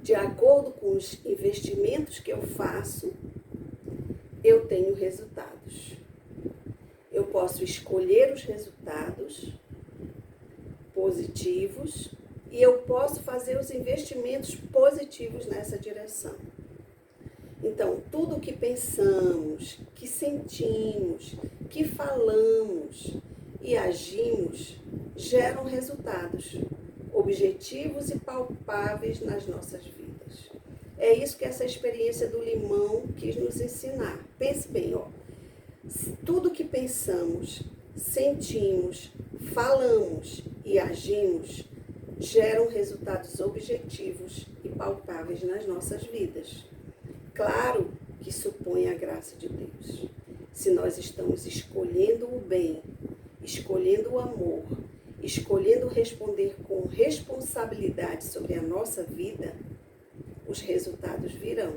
de acordo com os investimentos que eu faço, eu tenho resultados. Eu posso escolher os resultados positivos e eu posso fazer os investimentos positivos nessa direção. Então, tudo que pensamos, que sentimos, que falamos e agimos geram resultados objetivos e palpáveis nas nossas vidas. É isso que essa experiência do limão quis nos ensinar. Pense bem, tudo que pensamos, sentimos, falamos e agimos geram resultados objetivos e palpáveis nas nossas vidas. Claro que supõe a graça de Deus. Se nós estamos escolhendo o bem, escolhendo o amor, escolhendo responder com responsabilidade sobre a nossa vida, os resultados virão.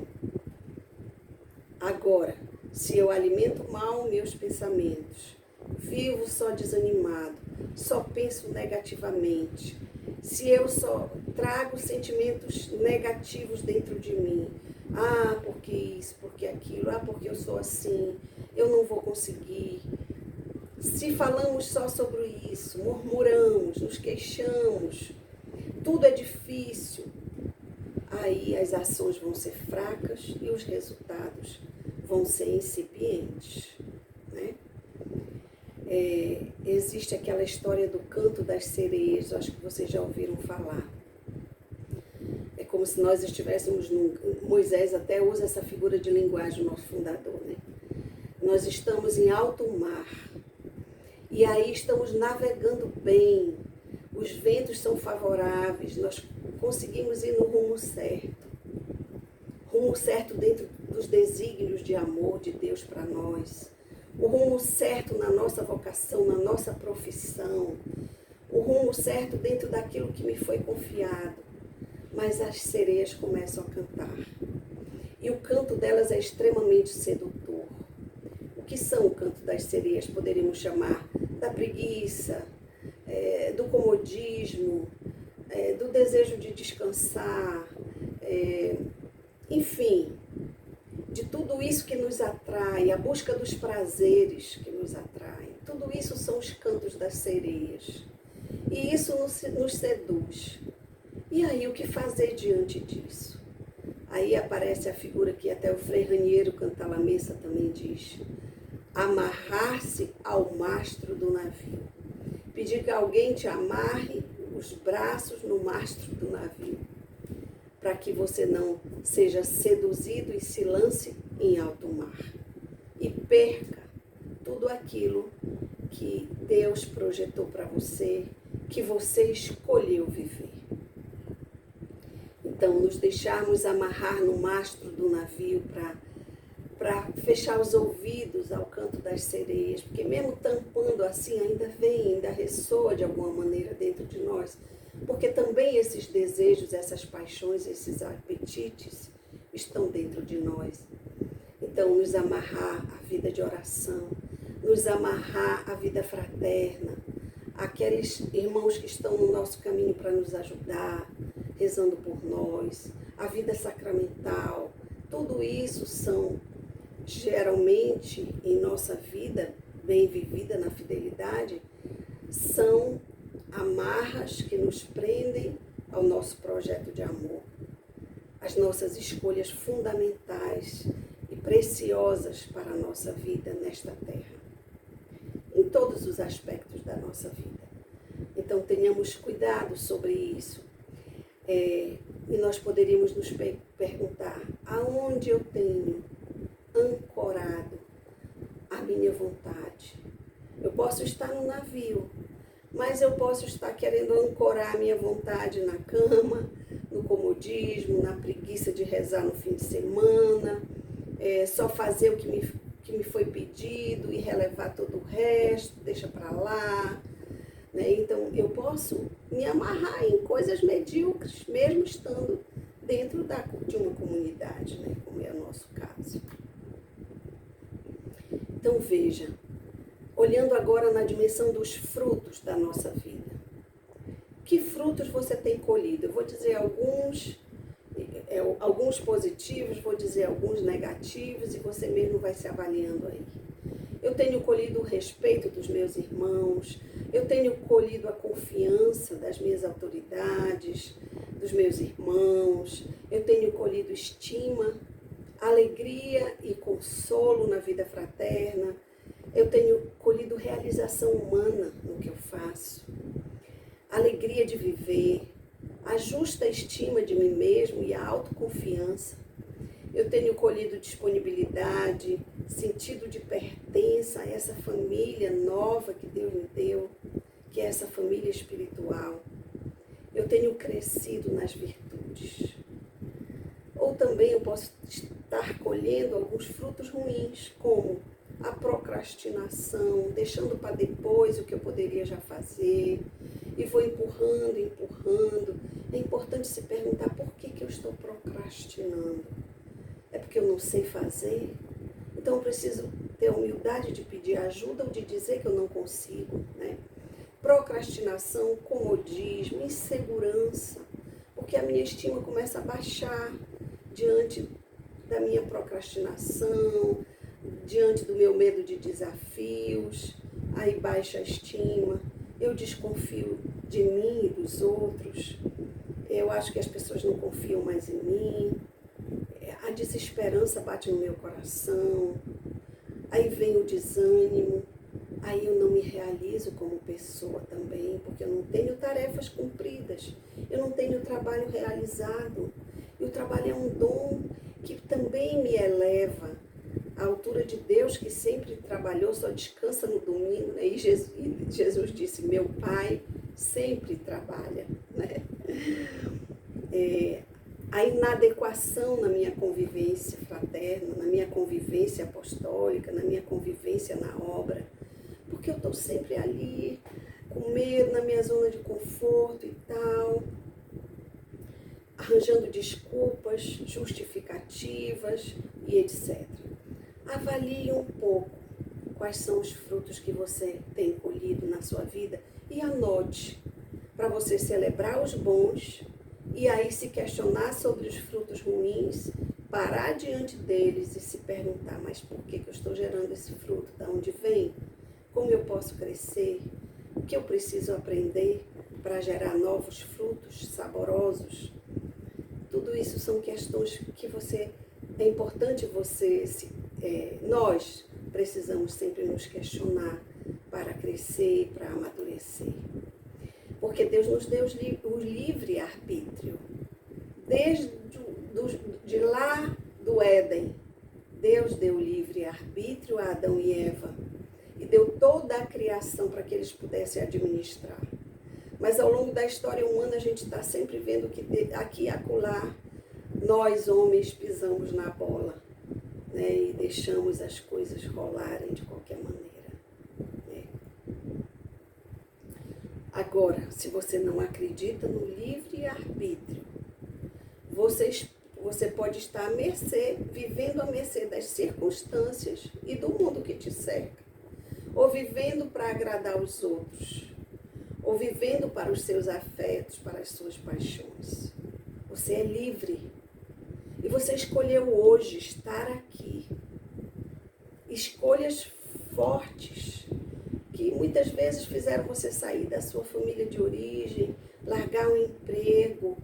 Agora, se eu alimento mal meus pensamentos, vivo só desanimado, só penso negativamente, se eu só trago sentimentos negativos dentro de mim, porque isso, porque aquilo, porque eu sou assim, eu não vou conseguir. Se falamos só sobre isso, murmuramos, nos queixamos, tudo é difícil, aí as ações vão ser fracas e os resultados vão ser incipientes, né? Existe aquela história do canto das sereias, eu acho que vocês já ouviram falar. É como se nós estivéssemos Moisés até usa essa figura de linguagem, o nosso fundador, né? Nós estamos em alto mar e aí estamos navegando bem, os ventos são favoráveis, nós conseguimos ir no rumo certo dentro dos desígnios de amor de Deus para nós, o rumo certo na nossa vocação, na nossa profissão, o rumo certo dentro daquilo que me foi confiado. Mas as sereias começam a cantar. E o canto delas é extremamente sedutor. O que são o canto das sereias? Poderíamos chamar da preguiça, do comodismo, do desejo de descansar, enfim, de tudo isso que nos atrai, a busca dos prazeres que nos atraem. Tudo isso são os cantos das sereias. E isso nos seduz. E aí, o que fazer diante disso? Aí aparece a figura que até o Frei Raniero Cantalamessa também diz: amarrar-se ao mastro do navio. Pedir que alguém te amarre os braços no mastro do navio, para que você não seja seduzido e se lance em alto mar e perca tudo aquilo que Deus projetou para você, que você escolheu viver. Então, nos deixarmos amarrar no mastro do navio para fechar os ouvidos ao canto das sereias, porque mesmo tampando assim, ainda vem, ainda ressoa de alguma maneira dentro de nós, porque também esses desejos, essas paixões, esses apetites estão dentro de nós. Então, nos amarrar à vida de oração, nos amarrar à vida fraterna, aqueles irmãos que estão no nosso caminho para nos ajudar, rezando por nós, a vida sacramental, tudo isso são, geralmente, em nossa vida, bem vivida na fidelidade, são amarras que nos prendem ao nosso projeto de amor, as nossas escolhas fundamentais e preciosas para a nossa vida nesta terra, em todos os aspectos da nossa vida. Então, tenhamos cuidado sobre isso. E nós poderíamos nos perguntar: aonde eu tenho ancorado a minha vontade? Eu posso estar no navio, mas eu posso estar querendo ancorar a minha vontade na cama, no comodismo, na preguiça de rezar no fim de semana, só fazer o que me foi pedido e relevar todo o resto, deixa para lá. Então, eu posso me amarrar em coisas medíocres, mesmo estando dentro de uma comunidade, como é o nosso caso. Então, veja, olhando agora na dimensão dos frutos da nossa vida. Que frutos você tem colhido? Eu vou dizer alguns, alguns positivos, vou dizer alguns negativos, e você mesmo vai se avaliando aí. Eu tenho colhido o respeito dos meus irmãos, eu tenho colhido a confiança das minhas autoridades, dos meus irmãos, eu tenho colhido estima, alegria e consolo na vida fraterna, eu tenho colhido realização humana no que eu faço, alegria de viver, a justa estima de mim mesmo e a autoconfiança. Eu tenho colhido disponibilidade, sentido de pertença a essa família nova que Deus me deu, que é essa família espiritual. Eu tenho crescido nas virtudes. Ou também eu posso estar colhendo alguns frutos ruins, como a procrastinação, deixando para depois o que eu poderia já fazer, e vou empurrando. É importante se perguntar por que eu estou procrastinando. É porque eu não sei fazer? Então eu preciso ter a humildade de pedir ajuda ou de dizer que eu não consigo, né? Procrastinação, comodismo, insegurança, porque a minha estima começa a baixar diante da minha procrastinação, diante do meu medo de desafios, aí baixa a estima, eu desconfio de mim e dos outros, eu acho que as pessoas não confiam mais em mim, a desesperança bate no meu coração, aí vem o desânimo, aí eu não me realizo como pessoa também, porque eu não tenho tarefas cumpridas, eu não tenho trabalho realizado, e o trabalho é um dom que também me eleva à altura de Deus, que sempre trabalhou, só descansa no domingo, né? E Jesus disse, meu Pai sempre trabalha, né? A inadequação na minha convivência fraterna, na minha convivência apostólica, na minha convivência na obra, porque eu estou sempre ali, com medo, na minha zona de conforto e tal, arranjando desculpas, justificativas e etc. Avalie um pouco quais são os frutos que você tem colhido na sua vida e anote, para você celebrar os bons e aí se questionar sobre os frutos ruins, parar diante deles e se perguntar, mas por que eu estou gerando esse fruto? De onde vem? Como eu posso crescer? O que eu preciso aprender para gerar novos frutos saborosos? Tudo isso são questões que é importante nós precisamos sempre nos questionar para crescer, para amadurecer. Porque Deus nos deu o livre-arbítrio. Desde de lá do Éden, Deus deu livre-arbítrio a Adão e Eva e deu toda a criação para que eles pudessem administrar. Mas ao longo da história humana a gente está sempre vendo que aqui e acolá nós homens pisamos na bola, né, e deixamos as coisas rolarem de qualquer maneira. Né? Agora, se você não acredita no livre-arbítrio, você pode estar à mercê, vivendo à mercê das circunstâncias e do mundo que te cerca, ou vivendo para agradar os outros, ou vivendo para os seus afetos, para as suas paixões. Você é livre. E você escolheu hoje estar aqui. Escolhas fortes, que muitas vezes fizeram você sair da sua família de origem, largar um emprego,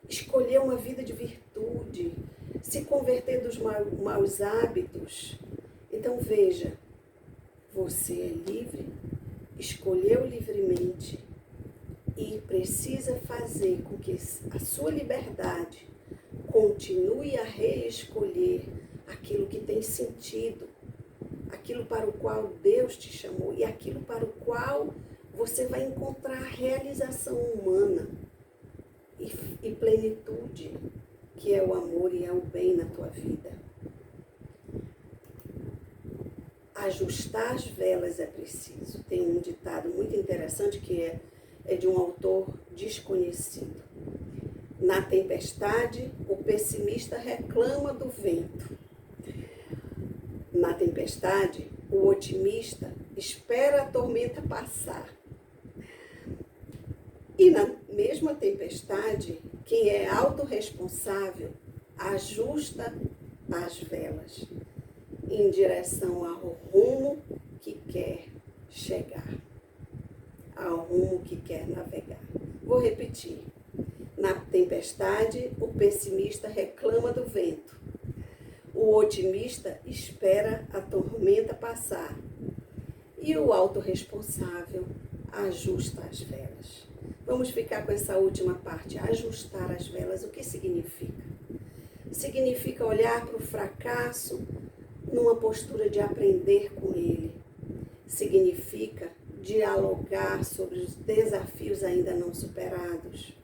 escolher uma vida de virtude, se converter dos maus hábitos. Então veja, você é livre, escolheu livremente e precisa fazer com que a sua liberdade continue a reescolher aquilo que tem sentido, aquilo para o qual Deus te chamou e aquilo para o qual você vai encontrar realização humana e plenitude, que é o amor e é o bem na tua vida. Ajustar as velas é preciso. Tem um ditado muito interessante que é de um autor desconhecido. Na tempestade, o pessimista reclama do vento. Na tempestade, o otimista espera a tormenta passar. E mesma tempestade, quem é autorresponsável ajusta as velas em direção ao rumo que quer chegar, ao rumo que quer navegar. Vou repetir. Na tempestade, o pessimista reclama do vento. O otimista espera a tormenta passar. E o autorresponsável ajusta as velas. Vamos ficar com essa última parte, ajustar as velas. O que significa? Significa olhar para o fracasso numa postura de aprender com ele. Significa dialogar sobre os desafios ainda não superados,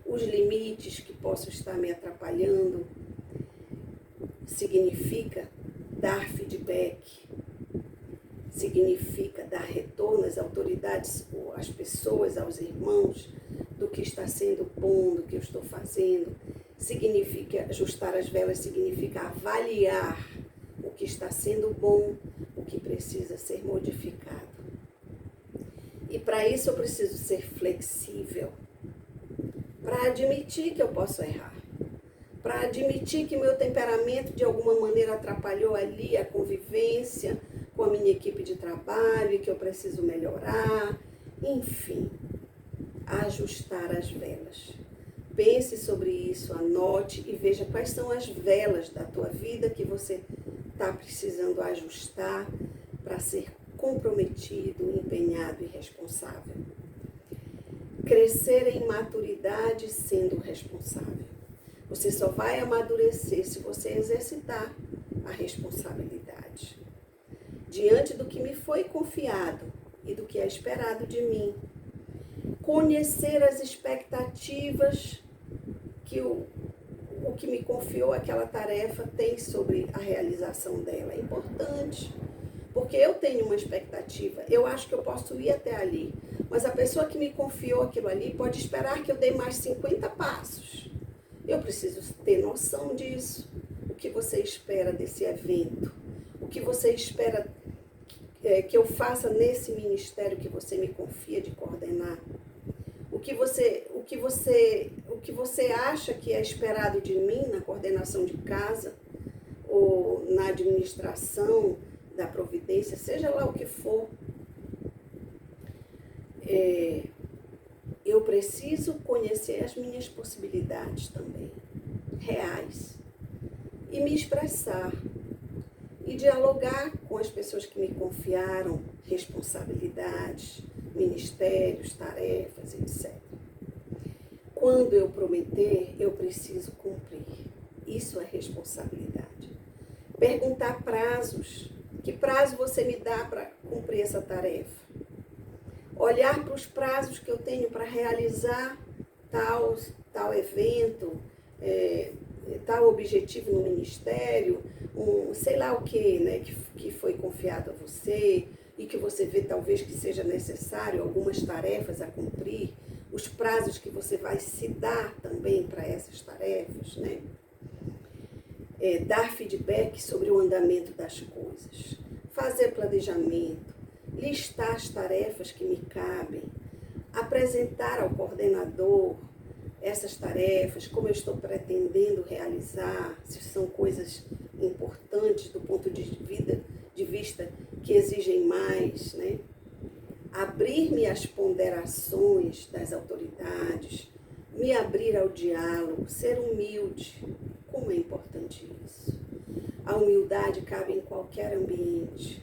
os limites que possam estar me atrapalhando. Significa dar feedback. Significa dar retorno às autoridades, às pessoas, aos irmãos, do que está sendo bom, do que eu estou fazendo. Significa ajustar as velas, significa avaliar o que está sendo bom, o que precisa ser modificado. E para isso eu preciso ser flexível, para admitir que eu posso errar, para admitir que meu temperamento de alguma maneira atrapalhou ali a convivência com a minha equipe de trabalho e que eu preciso melhorar, enfim, ajustar as velas. Pense sobre isso, anote e veja quais são as velas da tua vida que você está precisando ajustar para ser comprometido, empenhado e responsável. Crescer em maturidade sendo responsável. Você só vai amadurecer se você exercitar a responsabilidade. Diante do que me foi confiado e do que é esperado de mim, conhecer as expectativas que o que me confiou aquela tarefa tem sobre a realização dela. É importante, porque eu tenho uma expectativa, eu acho que eu posso ir até ali, mas a pessoa que me confiou aquilo ali pode esperar que eu dê mais 50 passos. Eu preciso ter noção disso. O que você espera desse evento? O que você espera que eu faça nesse ministério que você me confia de coordenar? O que você acha que é esperado de mim na coordenação de casa ou na administração da providência, seja lá o que for. Eu preciso conhecer as minhas possibilidades também, reais, e me expressar e dialogar com as pessoas que me confiaram responsabilidades, ministérios, tarefas, etc. Quando eu prometer, eu preciso cumprir. Isso é responsabilidade. Perguntar prazos. Que prazo você me dá para cumprir essa tarefa? Olhar para os prazos que eu tenho para realizar tal evento, tal objetivo no ministério, sei lá o que, né, que foi confiado a você e que você vê talvez que seja necessário algumas tarefas a cumprir, os prazos que você vai se dar também para essas tarefas, né? Dar feedback sobre o andamento das coisas, fazer planejamento, listar as tarefas que me cabem, apresentar ao coordenador essas tarefas, como eu estou pretendendo realizar, se são coisas importantes do ponto de vista que exigem mais, né? Abrir-me às ponderações das autoridades, me abrir ao diálogo, ser humilde. Como é importante isso? A humildade cabe em qualquer ambiente.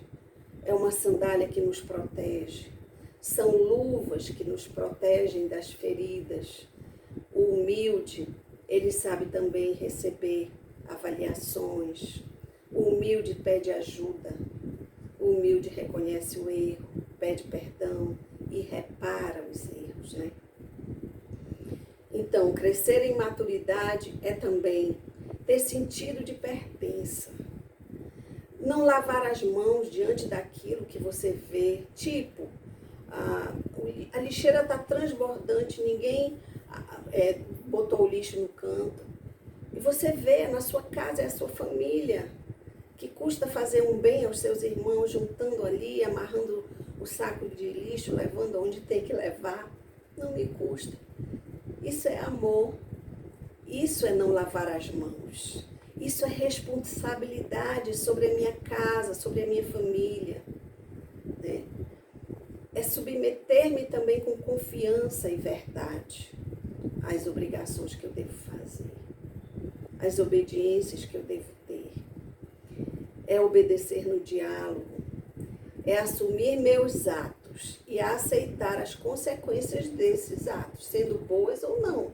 É uma sandália que nos protege. São luvas que nos protegem das feridas. O humilde, ele sabe também receber avaliações. O humilde pede ajuda. O humilde reconhece o erro, pede perdão e repara os erros, né? Então, crescer em maturidade é também ter sentido de pertença. Não lavar as mãos diante daquilo que você vê, tipo, a lixeira está transbordante, ninguém botou o lixo no canto. E você vê na sua casa, é a sua família, que custa fazer um bem aos seus irmãos, juntando ali, amarrando o saco de lixo, levando onde tem que levar. Não me custa. Isso é amor. Isso é não lavar as mãos. Isso é responsabilidade sobre a minha casa, sobre a minha família. Né? É submeter-me também com confiança e verdade às obrigações que eu devo fazer, às obediências que eu devo ter. É obedecer no diálogo, é assumir meus atos e aceitar as consequências desses atos, sendo boas ou não,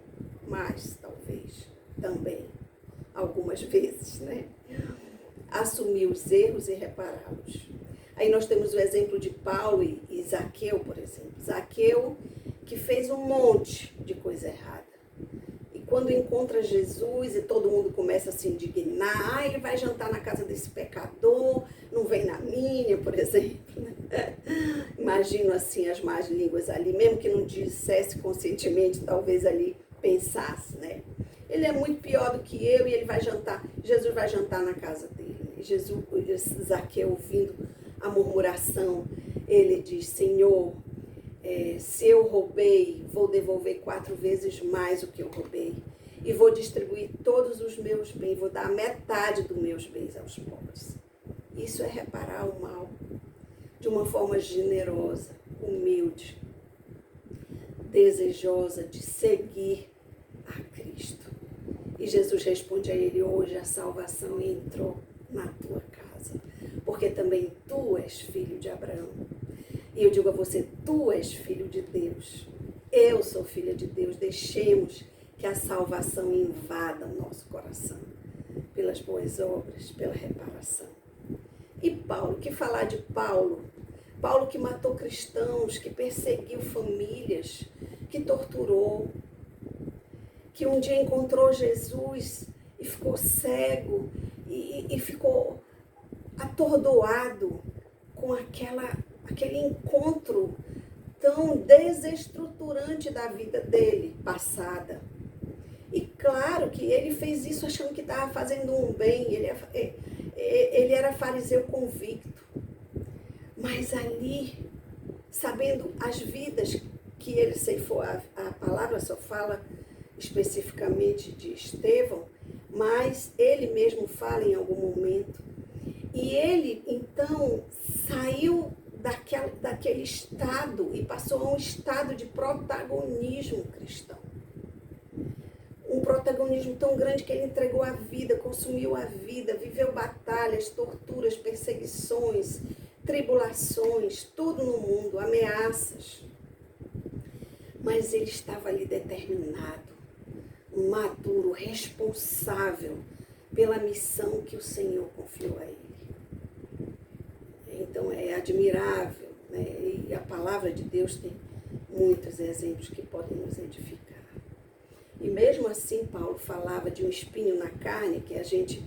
mas talvez também, algumas vezes, né? Assumir os erros e repará-los. Aí nós temos o exemplo de Paulo e Zaqueu, por exemplo. Zaqueu, que fez um monte de coisa errada. E quando encontra Jesus e todo mundo começa a se indignar, ele vai jantar na casa desse pecador, não vem na minha, por exemplo. Né? Imagino assim as más línguas ali, mesmo que não dissesse conscientemente, talvez ali pensasse, né? Ele é muito pior do que eu e ele vai jantar, Jesus vai jantar na casa dele. E Jesus, Zaqueu, ouvindo a murmuração, ele diz: Senhor, se eu roubei, vou devolver 4 vezes mais o que eu roubei. E vou distribuir todos os meus bens, vou dar metade dos meus bens aos pobres. Isso é reparar o mal de uma forma generosa, humilde, desejosa de seguir a Cristo. E Jesus responde a ele: hoje a salvação entrou na tua casa, porque também tu és filho de Abraão. E eu digo a você, tu és filho de Deus. Eu sou filha de Deus. Deixemos que a salvação invada o nosso coração, pelas boas obras, pela reparação. E Paulo, que falar de Paulo? Paulo que matou cristãos, que perseguiu famílias, que torturou, que um dia encontrou Jesus e ficou cego e ficou atordoado com aquele encontro tão desestruturante da vida dele passada. E claro que ele fez isso achando que estava fazendo um bem, ele era fariseu convicto. Mas ali, sabendo as vidas que ele ceifou, a palavra só fala especificamente de Estevão, mas ele mesmo fala em algum momento. E ele, então, saiu daquele estado e passou a um estado de protagonismo cristão. Um protagonismo tão grande que ele entregou a vida, consumiu a vida, viveu batalhas, torturas, perseguições, tribulações, tudo no mundo, ameaças. Mas ele estava ali determinado, maduro, responsável pela missão que o Senhor confiou a ele. Então é admirável, né? E a palavra de Deus tem muitos exemplos que podem nos edificar. E mesmo assim Paulo falava de um espinho na carne, que a gente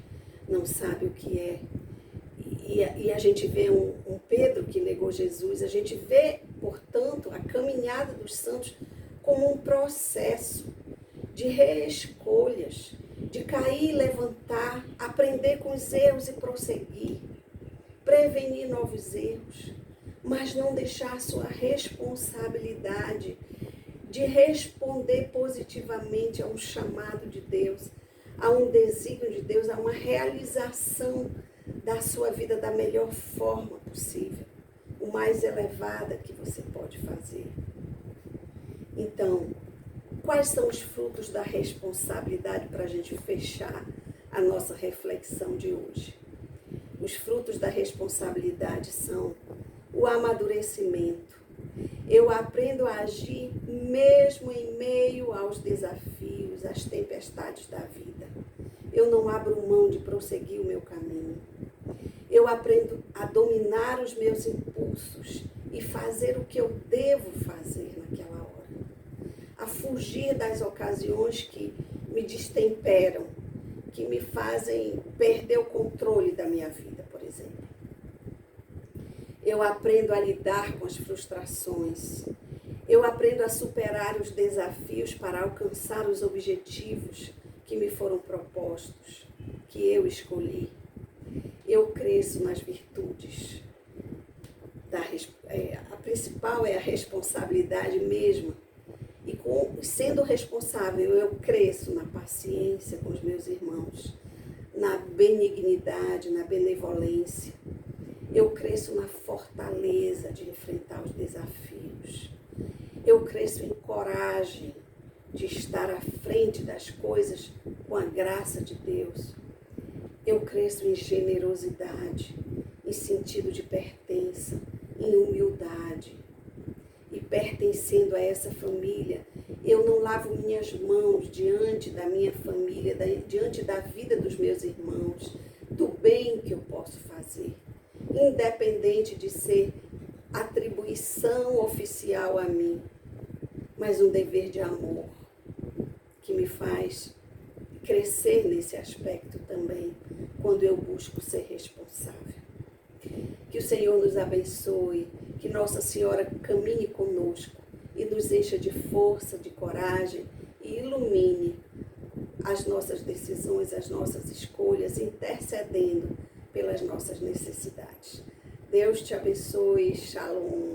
não sabe o que é. E a gente vê um Pedro que negou Jesus, a gente vê, portanto, a caminhada dos santos como um processo de reescolhas, de cair e levantar, aprender com os erros e prosseguir, prevenir novos erros, mas não deixar sua responsabilidade de responder positivamente a um chamado de Deus, a um desígnio de Deus, a uma realização da sua vida da melhor forma possível, o mais elevada que você pode fazer. Então, quais são os frutos da responsabilidade para a gente fechar a nossa reflexão de hoje? Os frutos da responsabilidade são o amadurecimento. Eu aprendo a agir mesmo em meio aos desafios, às tempestades da vida. Eu não abro mão de prosseguir o meu caminho. Eu aprendo a dominar os meus impulsos e fazer o que eu devo fazer naquela hora. A fugir das ocasiões que me destemperam, que me fazem perder o controle da minha vida, por exemplo. Eu aprendo a lidar com as frustrações. Eu aprendo a superar os desafios para alcançar os objetivos que me foram propostos, que eu escolhi. Eu cresço nas virtudes. A principal é a responsabilidade mesmo. E sendo responsável, eu cresço na paciência com os meus irmãos, na benignidade, na benevolência. Eu cresço na fortaleza de enfrentar os desafios. Eu cresço em coragem de estar à frente das coisas com a graça de Deus. Eu cresço em generosidade, em sentido de pertença, em humildade. E pertencendo a essa família, eu não lavo minhas mãos diante da minha família, diante da vida dos meus irmãos, do bem que eu posso fazer, independente de ser atribuição oficial a mim, mas um dever de amor que me faz crescer nesse aspecto também, quando eu busco ser responsável. Que o Senhor nos abençoe, que Nossa Senhora caminhe conosco e nos encha de força, de coragem e ilumine as nossas decisões, as nossas escolhas, intercedendo pelas nossas necessidades. Deus te abençoe. Shalom.